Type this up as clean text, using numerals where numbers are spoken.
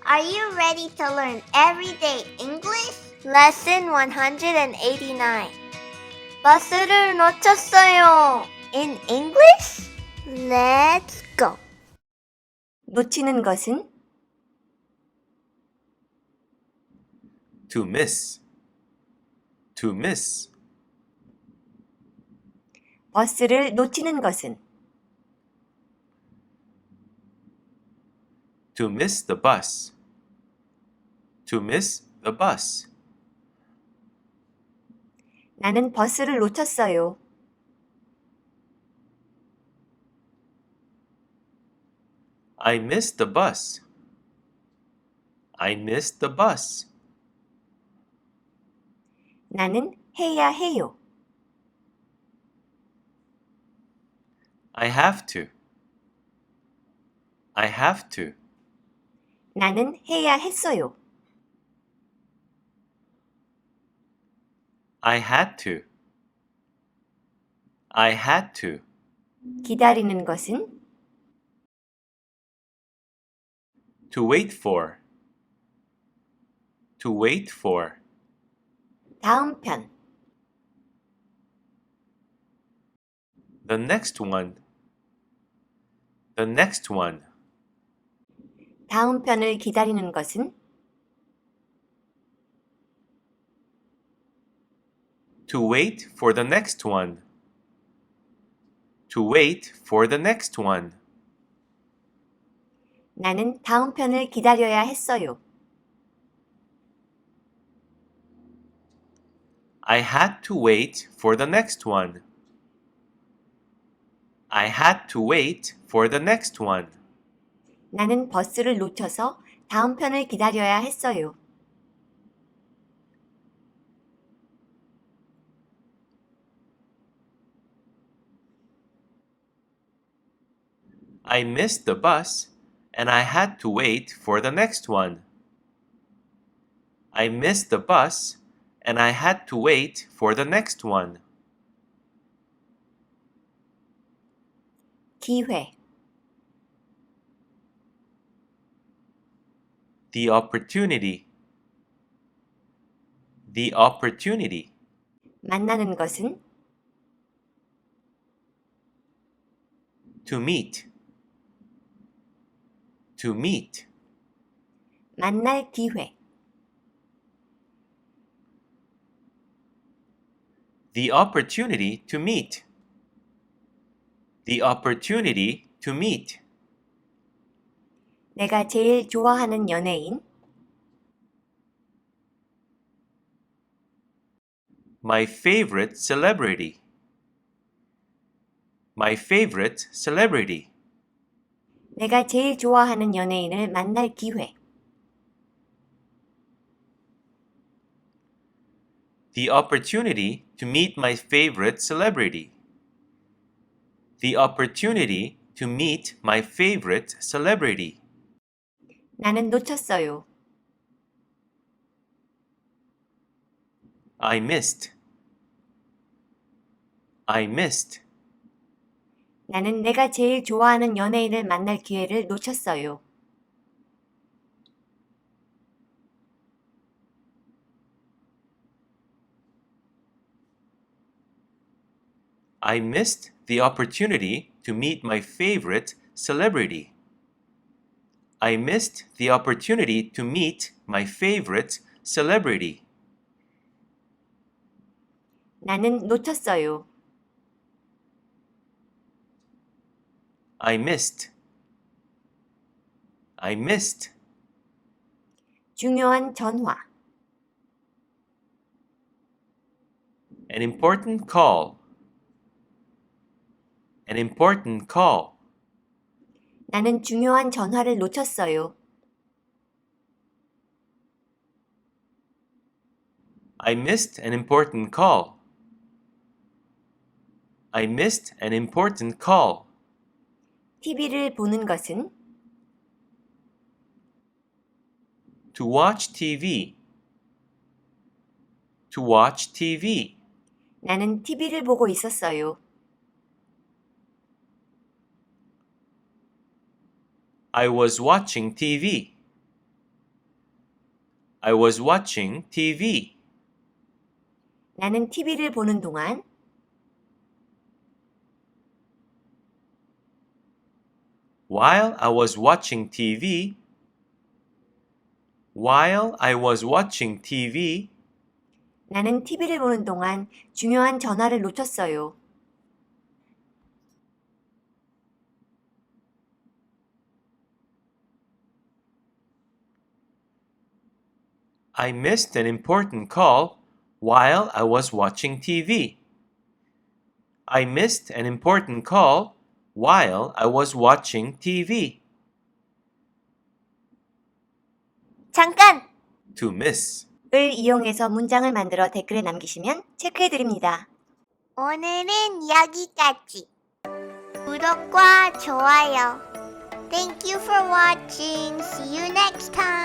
Are you ready to learn everyday English? Lesson 189. 버스를 놓쳤어요. In English? Let's go. 놓치는 것은 To miss. To miss. 버스를 놓치는 것은 To miss the bus. To miss the bus. 나는 버스를 놓쳤어요. I missed the bus. I missed the bus. 나는 해야 해요. I have to. I have to. 나는 해야 했어요. I had to. I had to. 기다리는 것은 To wait for. To wait for. 다음 편 The next one. The next one. 다음 편을 기다리는 것은 To wait for the next one. To wait for the next one. 나는 다음 편을 기다려야 했어요. I had to wait for the next one. I had to wait for the next one. 나는 버스를 놓쳐서 다음 편을 기다려야 했어요. I missed the bus and I had to wait for the next one. I missed the bus and I had to wait for the next one. 기회 The opportunity. The opportunity. 만나는 것은 To meet. To meet. 만날 기회 The opportunity to meet. The opportunity to meet. 내가 제일 좋아하는 연예인 My favorite celebrity. My favorite celebrity. 내가 제일 좋아하는 연예인을 만날 기회 The opportunity to meet my favorite celebrity. The opportunity to meet my favorite celebrity. 나는 놓쳤어요. I missed. I missed. 나는 내가 제일 좋아하는 연예인을 만날 기회를 놓쳤어요. I missed the opportunity to meet my favorite celebrity. I missed the opportunity to meet my favorite celebrity. 나는 놓쳤어요. I missed. I missed. 중요한 전화 An important call. An important call. 나는 중요한 전화를 놓쳤어요. I missed an important call. I missed an important call. TV를 보는 것은 To watch TV. To watch TV. 나는 TV를 보고 있었어요. I was watching TV. I was watching TV. 나는 TV를 보는 동안 While I was watching TV. While I was watching TV. 나는 TV를 보는 동안 중요한 전화를 놓쳤어요. I missed an important call while I was watching TV. I missed an important call while I was watching TV. 잠깐! To miss. 을 이용해서 문장을 만들어 댓글에 남기시면 체크해드립니다. 오늘은 여기까지. 구독과 좋아요. Thank you for watching. See you next time.